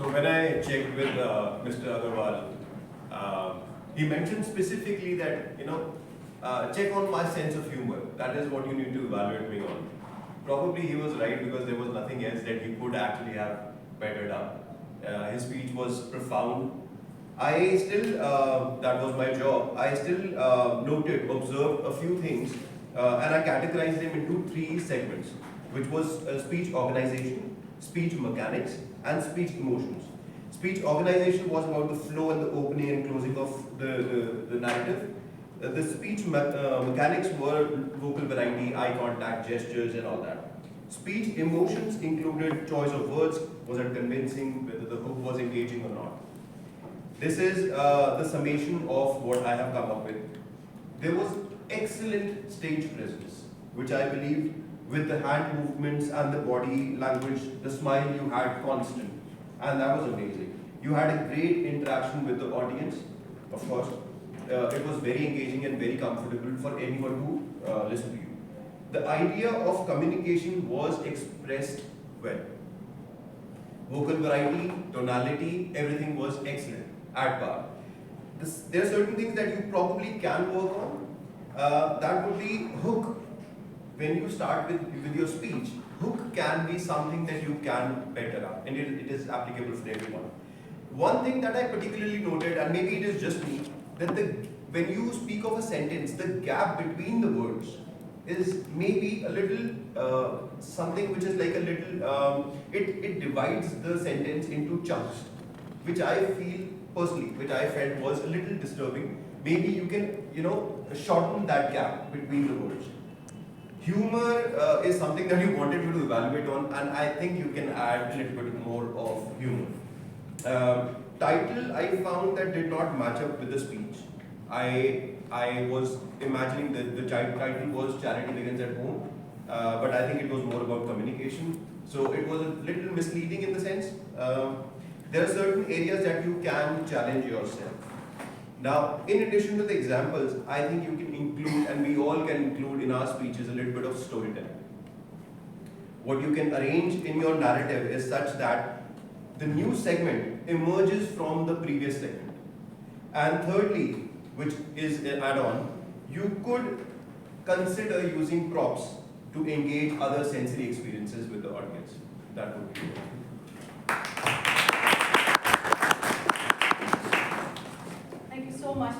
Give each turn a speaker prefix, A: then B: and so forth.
A: So when I checked with Mr. Agarwal, he mentioned specifically that, check on my sense of humor. That is what you need to evaluate me on. Probably he was right because there was nothing else that he could actually have bettered up. His speech was profound. I still, that was my job, I still observed a few things and I categorized them into three segments, which was speech organization, speech mechanics, and speech emotions. Speech organization was about the flow and the opening and closing of the narrative. The speech mechanics were vocal variety, eye contact, gestures, and all that. Speech emotions included choice of words, was it convincing, whether the hook was engaging or not. This is the summation of what I have come up with. There was excellent stage presence, which I believe with the hand movements and the body language, the smile you had constant, and that was amazing. You had a great interaction with the audience, of course. It was very engaging and very comfortable for anyone who listened to you. The idea of communication was expressed well. Vocal variety, tonality, everything was excellent, at par. There are certain things that you probably can work on. That would be hook. When you start with your speech, hook can be something that you can better up, and it is applicable for everyone. One thing that I particularly noted, and maybe it is just me, that when you speak of a sentence, the gap between the words is maybe a little something which is like a little, it divides the sentence into chunks, which I feel personally, which I felt was a little disturbing. Maybe you can, shorten that gap between the words. Humor is something that you wanted me to evaluate on, and I think you can add a little bit more of humor. Title I found that did not match up with the speech. I was imagining that the title was Charity Begins at Home, but I think it was more about communication. So it was a little misleading in the sense. There are certain areas that you can challenge yourself. Now, in addition to the examples, I think you can include, and we all can include in our speeches, a little bit of storytelling. What you can arrange in your narrative is such that the new segment emerges from the previous segment. And thirdly, which is an add-on, you could consider using props to engage other sensory experiences with the audience. That would be it.
B: Thank you so much.